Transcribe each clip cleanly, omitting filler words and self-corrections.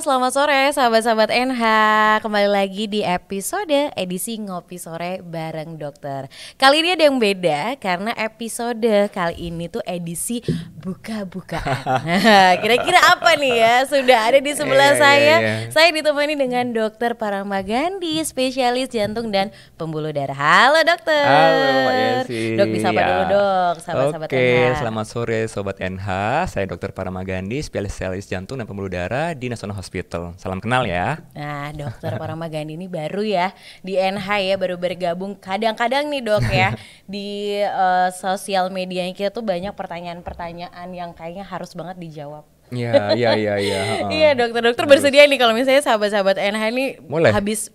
selamat sore sahabat-sahabat NH. Kembali lagi di episode edisi Ngopi Sore bareng dokter. Kali ini ada yang beda karena episode kali ini tuh edisi buka-bukaan. Kira-kira apa nih ya? Sudah ada di sebelah saya. Saya ditemani dengan Dokter Parama Gandhi, spesialis jantung dan pembuluh darah. Halo dokter. Halo Mbak Yesi. Dok, disapa dulu dok, sahabat-sahabat NH. Oke, selamat sore Sobat NH. Saya Dokter Parama Gandhi, spesialis jantung dan pembuluh darah di National Hospital. Salam kenal ya. Nah, Dokter Parama Gandhi ini baru ya di NH ya, baru bergabung. Kadang-kadang nih dok ya di sosial medianya kita tuh banyak pertanyaan-pertanyaan yang kayaknya harus banget dijawab. Iya. Iya dokter bersedia nih kalau misalnya sahabat-sahabat NH ini habis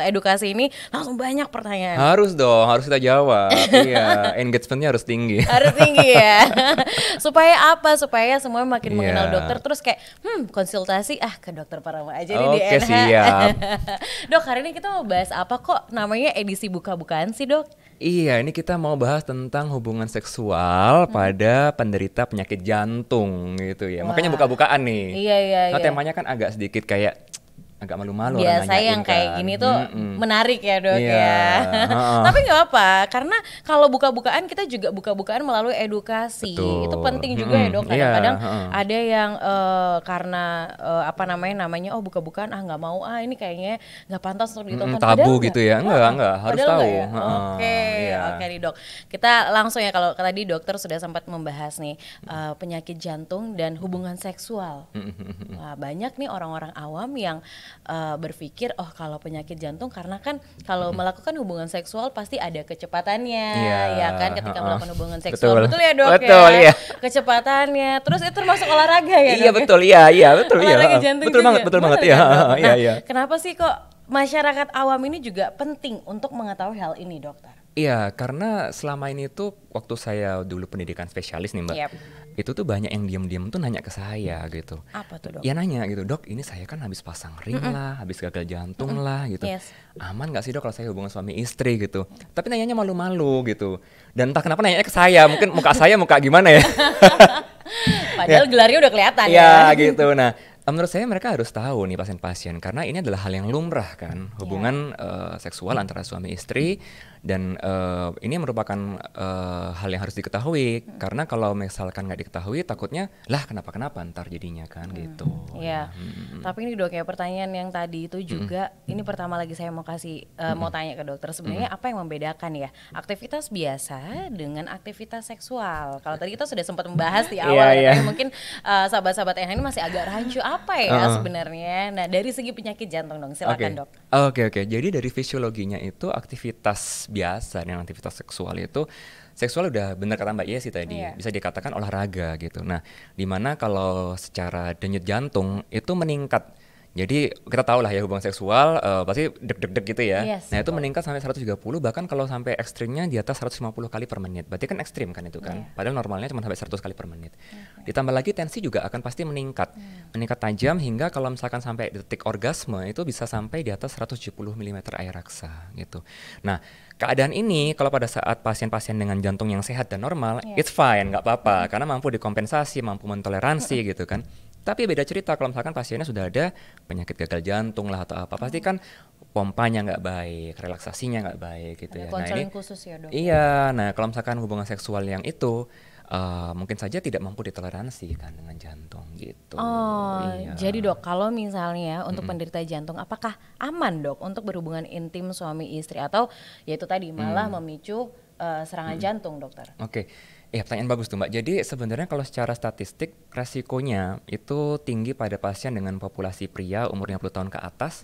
edukasi ini langsung banyak pertanyaan. Harus dong, harus kita jawab. Iya, engagementnya harus tinggi. Harus tinggi ya. Supaya apa? Supaya semua makin mengenal dokter. Terus kayak konsultasi ke Dokter Parama aja nih di NH. Oke, siap. Dok, hari ini kita mau bahas apa kok namanya edisi buka-bukaan sih dok? Iya, ini kita mau bahas tentang hubungan seksual pada penderita penyakit jantung gitu ya. Wah. Makanya buka-bukaan nih. Iya. Nah, temanya kan agak sedikit kayak agak malu-malu. Biasa yang kayak gini tuh menarik ya dok ya. Tapi nggak apa, karena kalau buka-bukaan kita juga buka-bukaan melalui edukasi. Betul. Itu penting juga ya dok. Kadang-kadang ada yang karena namanya buka-bukaan nggak mau ini kayaknya nggak pantas untuk ditonton. Tabu gitu ya. Enggak harus tahu. Ya? Oke nih dok. Kita langsung ya, kalau tadi dokter sudah sempat membahas nih penyakit jantung dan hubungan seksual. Nah, banyak nih orang-orang awam yang berpikir kalau penyakit jantung karena kan kalau melakukan hubungan seksual pasti ada kecepatannya, ya kan ketika melakukan hubungan seksual. Betul ya dok? Betul ya. Kecepatannya, terus itu termasuk olahraga ya dok? Iya betul, betul ya. Olahraga jantung Betul banget ya. Iya. Kenapa sih kok masyarakat awam ini juga penting untuk mengetahui hal ini dokter? Iya, karena selama ini tuh waktu saya dulu pendidikan spesialis nih Mbak, itu tuh banyak yang diam-diam tuh nanya ke saya gitu. Apa tuh dok? Ya nanya gitu, dok ini saya kan habis pasang ring lah, habis gagal jantung lah gitu. Aman gak sih dok kalau saya hubungan suami istri gitu? Tapi nanyanya malu-malu gitu. Dan entah kenapa nanyanya ke saya, mungkin muka gimana ya. Padahal gelarnya udah kelihatan ya. Ya gitu, nah. Menurut saya mereka harus tahu nih pasien-pasien karena ini adalah hal yang lumrah kan, hubungan seksual antara suami istri dan ini merupakan hal yang harus diketahui karena kalau misalkan nggak diketahui takutnya kenapa ntar jadinya kan gitu. Iya. Tapi ini dok ya, pertanyaan yang tadi itu juga ini pertama lagi saya mau kasih mau tanya ke dokter, sebenarnya apa yang membedakan ya aktivitas biasa dengan aktivitas seksual? Kalau tadi kita sudah sempat membahas di awal tapi mungkin sahabat-sahabat NH ini masih agak rancu apa ya sebenarnya. Nah, dari segi penyakit jantung dong, silakan dok. Oke. Jadi dari fisiologinya itu aktivitas biasa dan aktivitas seksual itu udah benar kata Mbak Yesi tadi, bisa dikatakan olahraga gitu. Nah, dimana kalau secara denyut jantung itu meningkat. Jadi kita tahu lah ya hubungan seksual pasti deg-deg gitu ya. Nah itu meningkat sampai 130, bahkan kalau sampai ekstrimnya di atas 150 kali per menit. Berarti kan ekstrim kan itu kan. Padahal normalnya cuma sampai 100 kali per menit. Ditambah lagi tensi juga akan pasti meningkat. Meningkat tajam hingga kalau misalkan sampai detik orgasme itu bisa sampai di atas 170 mm air raksa gitu. Nah keadaan ini kalau pada saat pasien-pasien dengan jantung yang sehat dan normal, it's fine, nggak apa-apa. Karena mampu dikompensasi, mampu mentoleransi gitu kan. Tapi beda cerita kalau misalkan pasiennya sudah ada penyakit gagal jantung lah atau apa, pasti kan pompanya nggak baik, relaksasinya nggak baik gitu ya. Nah ini khusus ya dok. Iya, nah kalau misalkan hubungan seksual yang itu mungkin saja tidak mampu ditoleransi kan dengan jantung gitu. Jadi dok, kalau misalnya untuk penderita jantung, apakah aman dok untuk berhubungan intim suami istri atau yaitu tadi malah memicu serangan jantung dokter? Oke. Pertanyaan bagus tuh Mbak. Jadi sebenarnya kalau secara statistik resikonya itu tinggi pada pasien dengan populasi pria umur 50 tahun ke atas.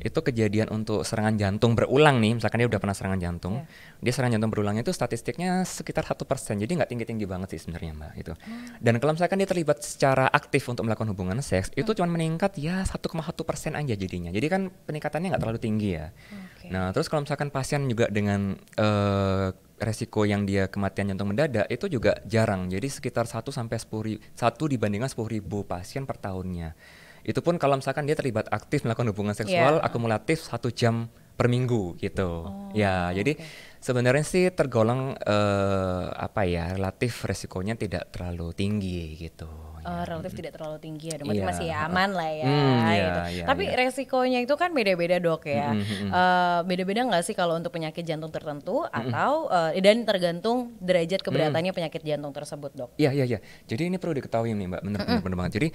Itu kejadian untuk serangan jantung berulang nih, misalkan dia udah pernah serangan jantung. Dia serangan jantung berulang itu statistiknya sekitar 1%. Jadi nggak tinggi-tinggi banget sih sebenarnya Mbak itu. Dan kalau misalkan dia terlibat secara aktif untuk melakukan hubungan seks, itu cuma meningkat 1,1% aja jadinya. Jadi kan peningkatannya nggak terlalu tinggi ya. Nah terus kalau misalkan pasien juga dengan resiko yang dia kematian jantung mendadak itu juga jarang. Jadi sekitar 1 dibandingkan 10.000 pasien per tahunnya. Itu pun kalau misalkan dia terlibat aktif melakukan hubungan seksual akumulatif 1 jam per minggu gitu. Jadi Sebenarnya sih tergolong apa ya, relatif resikonya tidak terlalu tinggi gitu ya. Relatif tidak terlalu tinggi ya, berarti Iya, masih heeh. aman lah ya. Iya, Gitu. iya, Tapi iya. resikonya itu kan beda-beda dok ya. Mm, mm, mm. Beda-beda nggak sih kalau untuk penyakit jantung tertentu atau dan tergantung derajat keberatannya penyakit jantung tersebut dok? Iya, iya, iya. Jadi ini perlu diketahui nih Mbak, bener banget. Jadi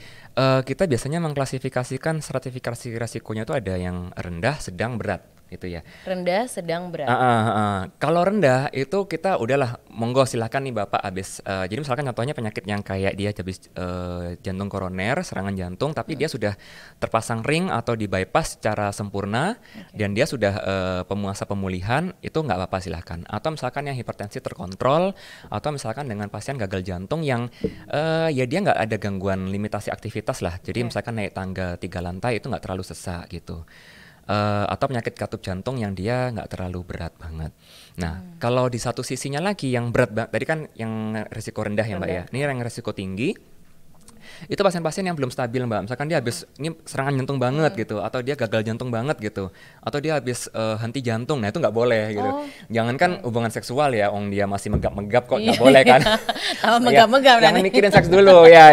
kita biasanya mengklasifikasikan stratifikasi resikonya itu ada yang rendah, sedang, berat gitu ya. Rendah, sedang, berat. Kalau rendah itu kita udahlah monggo silahkan nih Bapak habis jadi misalkan contohnya penyakit yang kayak dia habis jantung koroner, serangan jantung tapi dia sudah terpasang ring atau di bypass secara sempurna dan dia sudah masa pemulihan itu nggak apa-apa silahkan. Atau misalkan yang hipertensi terkontrol atau misalkan dengan pasien gagal jantung yang ya dia nggak ada gangguan limitasi aktivitas lah. Jadi misalkan naik tangga 3 lantai itu nggak terlalu sesak gitu. Atau penyakit katup jantung yang dia nggak terlalu berat banget. Nah, kalau di satu sisinya lagi yang berat banget, tadi kan yang risiko rendah ya Mbak ya. Ini yang risiko tinggi, itu pasien-pasien yang belum stabil Mbak. Misalkan dia habis ini serangan jantung banget gitu, atau dia gagal jantung banget gitu, atau dia habis henti jantung. Nah itu nggak boleh gitu. Jangankan hubungan seksual ya, dia masih megap-megap kok nggak boleh kan? Megap-megap Jangan mikirin seks dulu ya.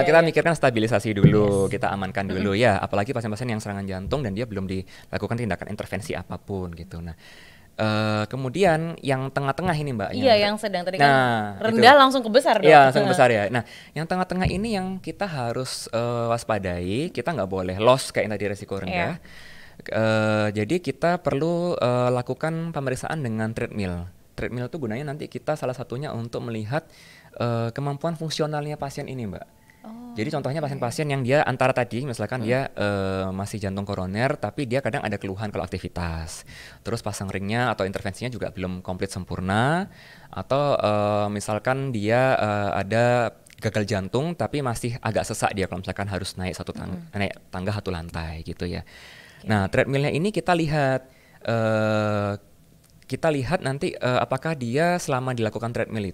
Kita mikirkan stabilisasi dulu, kita amankan dulu ya. Apalagi pasien-pasien yang serangan jantung dan dia belum dilakukan tindakan intervensi apapun gitu. Nah, kemudian yang tengah-tengah ini Mbak. Iya, yang sedang tadi kan rendah itu. langsung ke besar dong. Iya, langsung besar ya. Nah, yang tengah-tengah ini yang kita harus waspadai. Kita nggak boleh loss kayak yang tadi resiko rendah. Jadi kita perlu lakukan pemeriksaan dengan treadmill. Treadmill itu gunanya nanti kita salah satunya untuk melihat kemampuan fungsionalnya pasien ini, Mbak. Jadi contohnya pasien-pasien yang dia antara tadi misalkan dia masih jantung koroner tapi dia kadang ada keluhan kalau aktivitas. Terus pasang ringnya atau intervensinya juga belum komplit sempurna atau misalkan dia ada gagal jantung tapi masih agak sesak dia kalau misalkan harus naik naik tangga satu lantai gitu ya. Nah, treadmillnya ini kita lihat nanti apakah dia selama dilakukan treadmill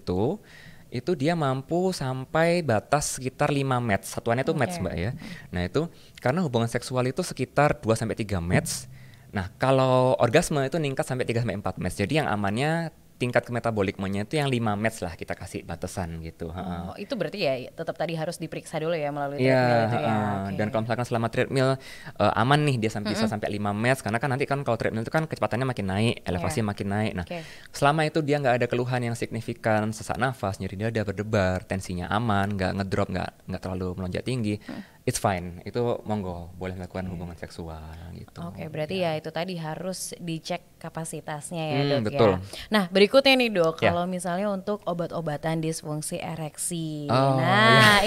itu dia mampu sampai batas sekitar 5 match. Satuannya itu match Mbak ya. Nah itu karena hubungan seksual itu sekitar 2-3 match. Nah kalau orgasme itu meningkat sampai 3-4 match. Jadi yang amannya tingkat metabolikmenya itu yang 5 match lah kita kasih batasan gitu. Itu berarti ya tetap tadi harus diperiksa dulu ya melalui treadmill itu ya. Dan kalau misalkan selama treadmill aman nih dia bisa sampai 5 match karena kan nanti kan kalau treadmill itu kan kecepatannya makin naik, elevasi makin naik. Nah, selama itu dia nggak ada keluhan yang signifikan, sesak nafas, nyeri dada, berdebar, tensinya aman, nggak ngedrop, nggak terlalu melonjak tinggi, it's fine. Itu monggo boleh melakukan hubungan seksual gitu. Berarti ya itu tadi harus dicek kapasitasnya ya dok betul. ya. Nah berikutnya nih dok, kalau misalnya untuk obat-obatan disfungsi ereksi,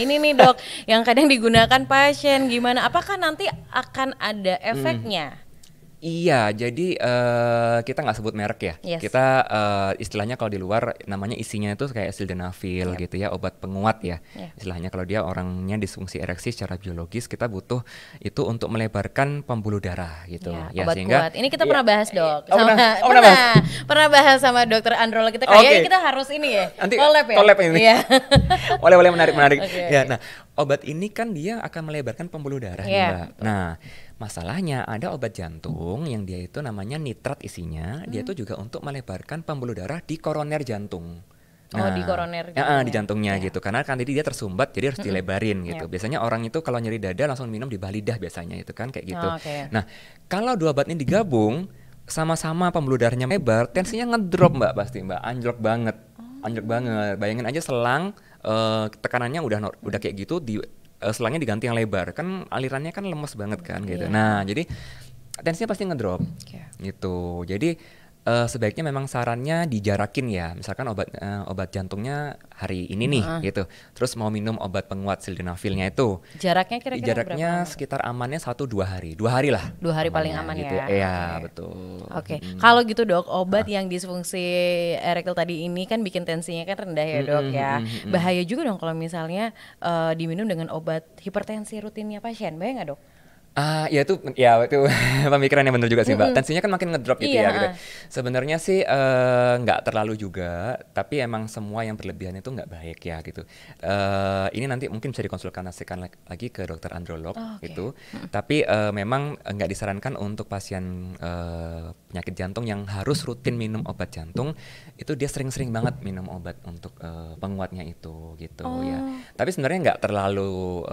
ini nih dok yang kadang digunakan pasien gimana? Apakah nanti akan ada efeknya? Iya, jadi kita nggak sebut merek ya. Kita istilahnya kalau di luar namanya isinya itu kayak sildenafil gitu ya, obat penguat ya. Istilahnya kalau dia orangnya disfungsi ereksi secara biologis, kita butuh itu untuk melebarkan pembuluh darah gitu. Ya, obat sehingga kuat. Ini kita pernah bahas dok. Pernah bahas sama dokter androlog kita. Kayaknya kita harus ini ya. Nanti collab ini. Iya. Boleh menarik. Ya, nah obat ini kan dia akan melebarkan pembuluh darah nih Mbak. Nah masalahnya ada obat jantung yang dia itu namanya nitrat isinya, dia itu juga untuk melebarkan pembuluh darah di koroner jantung. Di koroner di jantungnya gitu. Karena kan tadi dia tersumbat jadi harus dilebarin gitu. Biasanya orang itu kalau nyeri dada langsung minum di bawah lidah biasanya itu kan kayak gitu. Nah, kalau dua obat ini digabung sama-sama pembuluh darahnya lebar, tensinya ngedrop Mbak pasti Mbak, anjlok banget. Bayangin aja selang tekanannya udah kayak gitu selangnya diganti yang lebar kan alirannya kan lemes banget kan gitu. Nah jadi tensinya pasti ngedrop gitu. Jadi sebaiknya memang sarannya dijarakin ya. Misalkan obat jantungnya hari ini nih gitu. Terus mau minum obat penguat sildenafilnya itu. Jaraknya kira-kira berapa? Sekitar amannya 1-2 hari. 2 hari lah. 2 hari paling aman gitu. ya. Iya, betul. Kalau gitu dok, obat yang disfungsi erektil tadi ini kan bikin tensinya kan rendah ya dok ya. Bahaya juga dong kalau misalnya diminum dengan obat hipertensi rutinnya pasien. Bahaya nggak dok? Ya itu pemikiran yang benar juga sih Mbak. Tensinya kan makin ngedrop gitu Iya, ya gitu. Sebenarnya sih nggak terlalu juga, tapi emang semua yang berlebihan itu nggak baik ya gitu. Ini nanti mungkin bisa dikonsultasikan lagi ke dokter androlog Oke. gitu. Tapi memang nggak disarankan untuk pasien penyakit jantung yang harus rutin minum obat jantung. Itu dia sering-sering banget minum obat untuk penguatnya itu gitu ya. Tapi sebenarnya nggak terlalu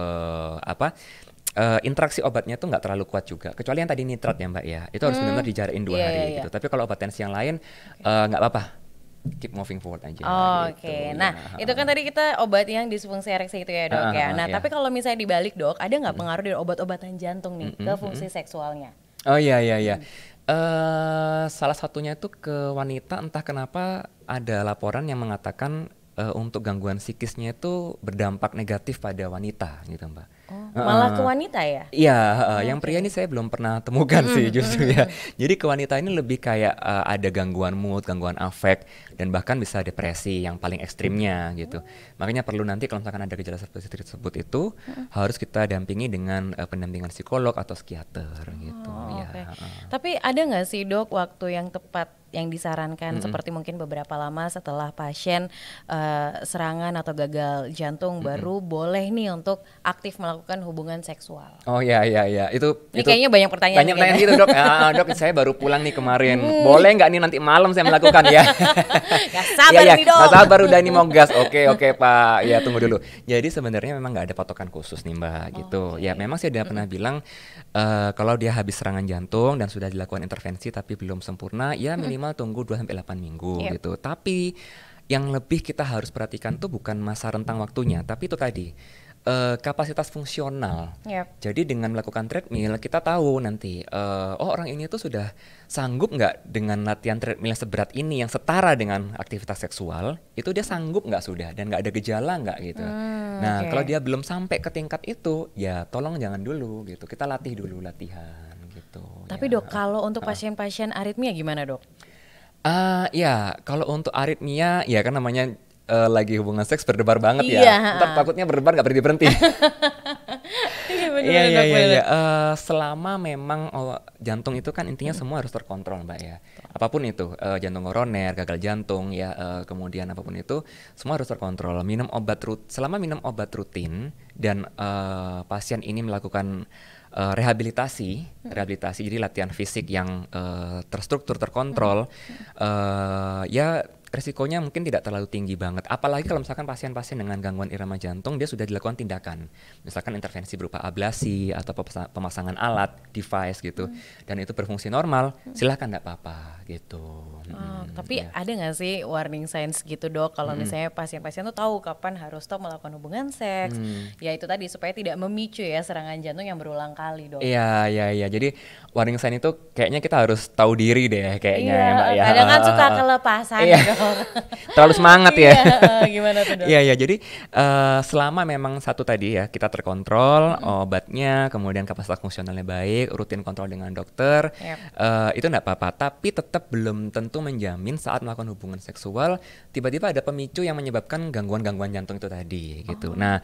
interaksi obatnya tuh nggak terlalu kuat juga, kecuali yang tadi nitrat ya Mbak ya, itu harus benar-benar dijarain 2 hari gitu. Tapi kalau obat tensi yang lain nggak apa-apa, keep moving forward aja gitu. Oke, nah itu kan tadi kita obat yang disfungsi ereksi itu ya dok ya. Nah Ya. tapi kalau misalnya dibalik dok, ada nggak pengaruh dari obat-obatan jantung nih ke fungsi seksualnya? Oh iya. Salah satunya itu ke wanita, entah kenapa ada laporan yang mengatakan untuk gangguan psikisnya itu berdampak negatif pada wanita gitu Mbak. Oh, malah ke wanita ya? Iya, yang pria ini saya belum pernah temukan sih justru ya. Jadi ke wanita ini lebih kayak ada gangguan mood, gangguan afek, dan bahkan bisa depresi yang paling ekstrimnya gitu. Makanya perlu nanti kalau misalkan ada gejala seperti tersebut itu harus kita dampingi dengan pendampingan psikolog atau psikiater gitu. Ya. Oke. Tapi ada nggak sih dok waktu yang tepat yang disarankan seperti mungkin beberapa lama setelah pasien serangan atau gagal jantung baru boleh nih untuk aktif melakukan hubungan seksual? Oh iya, itu Ini kayaknya banyak pertanyaan banyak nih pertanyaan kayaknya. gitu dok. Dok saya baru pulang nih kemarin, boleh nggak nih nanti malam saya melakukan ya? Gak sabar Iya, nih dok. nggak sabar udah ini mau gas. Oke Pak, ya tunggu dulu. Jadi sebenarnya memang nggak ada patokan khusus nih Mbak gitu. Ya memang saya udah pernah bilang kalau dia habis serangan jantung dan sudah dilakukan intervensi tapi belum sempurna, ya minimal tunggu 2 sampai 8 minggu Yep. gitu. Tapi yang lebih kita harus perhatikan tuh bukan masa rentang waktunya, tapi itu tadi kapasitas fungsional. Yep. Jadi dengan melakukan treadmill kita tahu nanti, orang ini tuh sudah sanggup nggak dengan latihan treadmill seberat ini yang setara dengan aktivitas seksual, itu dia sanggup nggak sudah dan nggak ada gejala nggak gitu. Nah Oke. kalau dia belum sampai ke tingkat itu, ya tolong jangan dulu gitu. Kita latih dulu latihan gitu. Tapi Ya. dok kalau untuk pasien-pasien aritmia gimana dok? Ya kalau untuk aritmia ya kan namanya lagi hubungan seks berdebar banget Iya, ya. Ntar takutnya berdebar nggak berhenti-berhenti. Iya Iya. Selama memang jantung itu kan intinya semua harus terkontrol Mbak ya. Apapun itu, jantung koroner, gagal jantung ya, kemudian apapun itu semua harus terkontrol. Selama minum obat rutin dan pasien ini melakukan rehabilitasi, jadi latihan fisik yang terstruktur, terkontrol, ya resikonya mungkin tidak terlalu tinggi banget. Apalagi kalau misalkan pasien-pasien dengan gangguan irama jantung dia sudah dilakukan tindakan, misalkan intervensi berupa ablasi atau pemasangan alat, device gitu, dan itu berfungsi normal, silahkan nggak apa-apa gitu. Tapi ada nggak sih warning signs gitu dok kalau misalnya pasien-pasien tuh tahu kapan harus stop melakukan hubungan seks? Ya itu tadi supaya tidak memicu ya serangan jantung yang berulang kali dok. Iya. Jadi warning sign itu kayaknya kita harus tahu diri deh kayaknya ya Mbak ya. Kadang kan suka kelepasan Iya. dok. Terlalu semangat ya. Iya, gimana tuh dok? Iya, jadi selama memang satu tadi ya kita terkontrol obatnya, kemudian kapasitas fungsionalnya baik, rutin kontrol dengan dokter, itu enggak apa-apa. Tapi tetap belum tentu menjamin saat melakukan hubungan seksual tiba-tiba ada pemicu yang menyebabkan gangguan-gangguan jantung itu tadi gitu. Nah,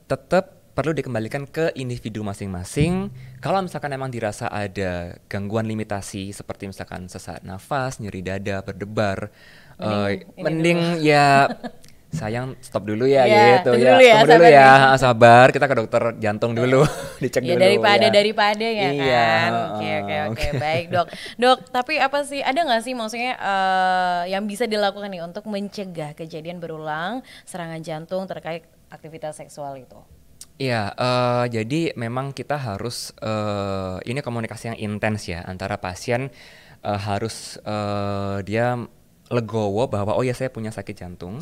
tetap perlu dikembalikan ke individu masing-masing. Kalau misalkan memang dirasa ada gangguan limitasi seperti misalkan sesak nafas, nyeri dada, berdebar, mending ya sayang stop dulu ya gitu ya. Tunggu dulu ya, sabar, kita ke dokter jantung dulu, dicek Ya dulu daripada ya Iya, kan. Oke, baik dok. Dok, tapi apa sih ada nggak sih maksudnya yang bisa dilakukan nih untuk mencegah kejadian berulang serangan jantung terkait aktivitas seksual itu? Iya, jadi memang kita harus ini komunikasi yang intens ya antara pasien, harus dia legowo bahwa oh ya saya punya sakit jantung.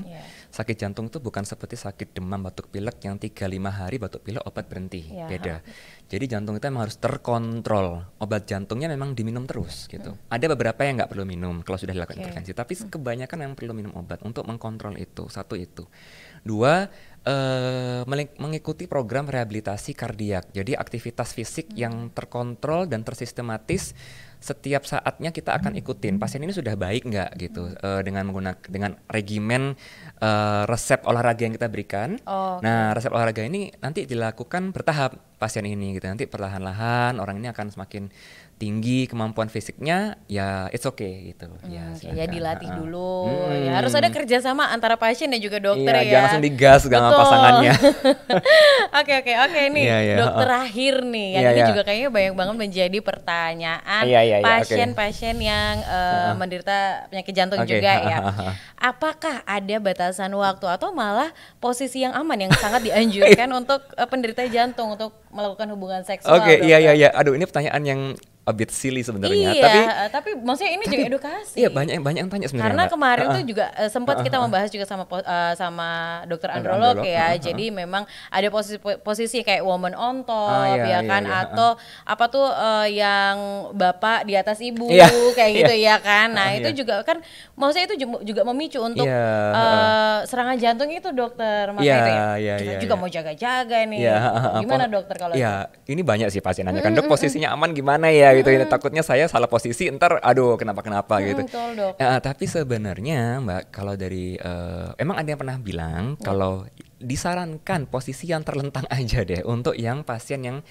Sakit jantung itu bukan seperti sakit demam batuk pilek yang 3-5 hari batuk pilek obat berhenti, beda. Jadi jantung itu memang harus terkontrol. Obat jantungnya memang diminum terus gitu. Ada beberapa yang nggak perlu minum kalau sudah dilakukan intervensi, tapi kebanyakan yang perlu minum obat untuk mengkontrol itu. Satu itu. Dua, mengikuti program rehabilitasi kardiak. Jadi aktivitas fisik yang terkontrol dan tersistematis setiap saatnya kita akan ikutin. Pasien ini sudah baik nggak gitu dengan regimen resep olahraga yang kita berikan. Nah resep olahraga ini nanti dilakukan bertahap. pasien ini gitu. Nanti perlahan-lahan orang ini akan semakin tinggi kemampuan fisiknya, ya it's okay gitu. Ya, ya dilatih dulu. Ya, harus ada kerjasama antara pasien dan juga dokter ya. Jangan langsung digas sama pasangannya. Oke, ini dokter terakhir nih. Yang ini juga kayaknya banyak banget menjadi pertanyaan pasien-pasien yang menderita penyakit jantung juga ya. Apakah ada batasan waktu atau malah posisi yang aman yang sangat dianjurkan untuk penderita jantung untuk melakukan hubungan seksual? Iya. Aduh, ini pertanyaan yang a bit silly sebenarnya. Iya, tapi maksudnya ini juga edukasi. Iya, banyak yang tanya sebenarnya. Karena kemarin tuh juga sempat kita membahas juga sama dokter androlog ya. Jadi memang ada posisi kayak woman on top atau apa tuh yang bapak di atas ibu kayak gitu ya kan. Nah, itu juga kan maksudnya itu juga memicu untuk serangan jantung itu dokter. Makanya kita juga mau jaga-jaga nih. Gimana dokter kalau ini banyak sih pasien nanya kan, dok posisinya aman gimana ya gitu. Takutnya saya salah posisi ntar aduh kenapa gitu. Betul, dok. Tapi sebenarnya Mbak, kalau dari emang ada yang pernah bilang kalau disarankan posisi yang terlentang aja deh untuk yang pasien yang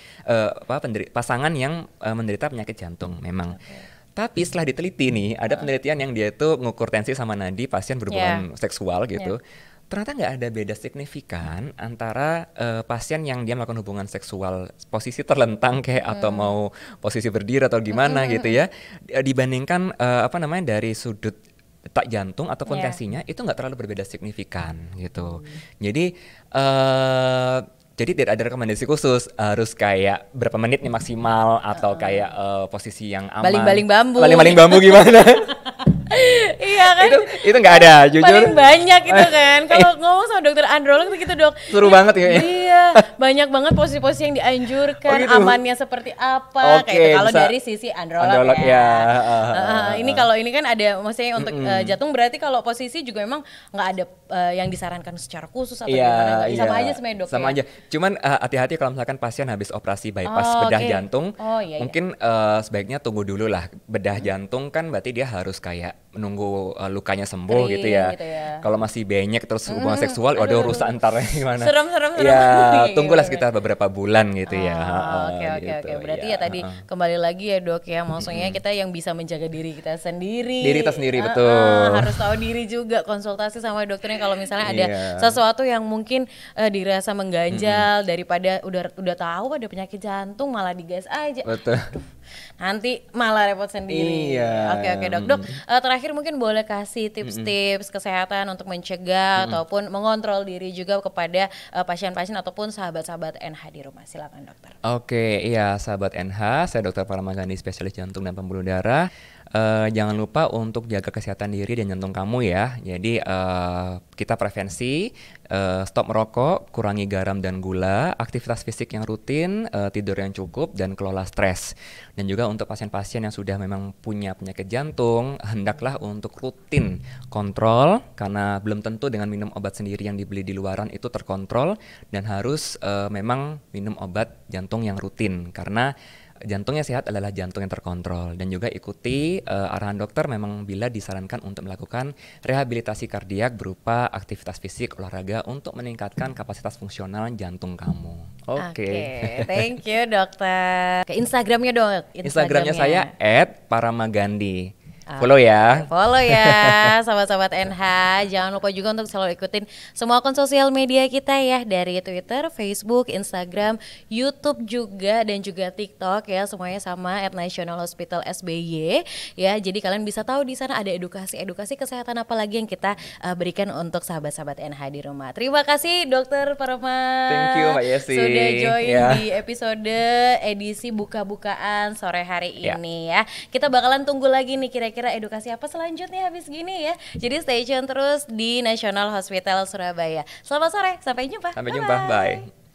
pasangan yang menderita penyakit jantung memang. Tapi setelah diteliti nih, ada penelitian yang dia itu ngukur tensi sama nadi pasien berhubungan seksual gitu. Ternyata nggak ada beda signifikan antara pasien yang dia melakukan hubungan seksual posisi terlentang kayak atau mau posisi berdiri atau gimana gitu ya, dibandingkan dari sudut detak jantung ataupun tensinya itu nggak terlalu berbeda signifikan gitu. Jadi tidak ada rekomendasi khusus harus kayak berapa menit nih maksimal atau kayak posisi yang aman. Baling-baling bambu. Baling-baling bambu gimana? Iya kan? Itu nggak ada, jujur. Paling banyak itu kan. Kalau ngomong sama dokter androlog itu gitu, dok. Seru banget ya. Iya, banyak banget posisi-posisi yang dianjurkan, amannya seperti apa kayak itu kalau dari sisi androlog ya. Ini kalau ini kan ada maksudnya untuk jantung, berarti kalau posisi juga memang nggak ada yang disarankan secara khusus atau gimana. Sama aja sebenarnya, dok. Sama aja. Cuman hati-hati kalau misalkan pasien habis operasi bypass bedah jantung, mungkin sebaiknya tunggu dulu lah. Bedah jantung kan berarti dia harus kayak menunggu lukanya sembuh gitu ya. Kalau masih benyek terus hubungan seksual, waduh rusak antar gimana. Serem. Ya, tunggulah sekitar beberapa bulan gitu ya. Oke. Berarti ya tadi kembali lagi ya, dok ya. Maksudnya kita yang bisa menjaga diri kita sendiri. Diri kita sendiri, betul. Harus tahu diri juga, konsultasi sama dokternya kalau misalnya ada sesuatu yang mungkin dirasa mengganjal daripada udah tahu ada penyakit jantung malah digas aja. Betul. Nanti malah repot sendiri. Oke, dok. Terakhir mungkin boleh kasih tips-tips kesehatan untuk mencegah ataupun mengontrol diri juga kepada pasien-pasien ataupun sahabat-sahabat NH di rumah. Silakan, dokter. Oke, sahabat NH, saya Dr. Paramagani, spesialis jantung dan pembuluh darah. Jangan lupa untuk jaga kesehatan diri dan jantung kamu ya. Jadi kita prevensi, stop merokok, kurangi garam dan gula, aktivitas fisik yang rutin, tidur yang cukup, dan kelola stres. Dan juga untuk pasien-pasien yang sudah memang punya penyakit jantung, hendaklah untuk rutin kontrol, karena belum tentu dengan minum obat sendiri yang dibeli di luaran itu terkontrol, dan harus memang minum obat jantung yang rutin, karena jantungnya sehat adalah jantung yang terkontrol. Dan juga ikuti arahan dokter memang bila disarankan untuk melakukan rehabilitasi kardiak berupa aktivitas fisik, olahraga untuk meningkatkan kapasitas fungsional jantung kamu. Oke. Thank you, dokter. Ke Instagramnya, dok. Instagramnya saya @paramagandi. Follow ya. Follow ya, sahabat-sahabat NH. Jangan lupa juga untuk selalu ikutin semua akun sosial media kita ya, dari Twitter, Facebook, Instagram, YouTube juga, dan juga TikTok ya. Semuanya sama @nationalhospital_SBY ya. Jadi kalian bisa tahu di sana ada edukasi kesehatan apa lagi yang kita berikan untuk sahabat-sahabat NH di rumah. Terima kasih, Dokter Parama. Thank you, Mbak Yesi. Sudah join di episode edisi buka-bukaan sore hari ini ya. Kita bakalan tunggu lagi nih kira-kira edukasi apa selanjutnya habis gini ya. Jadi stay tune terus di National Hospital Surabaya. Selamat sore, sampai jumpa. Sampai jumpa, bye.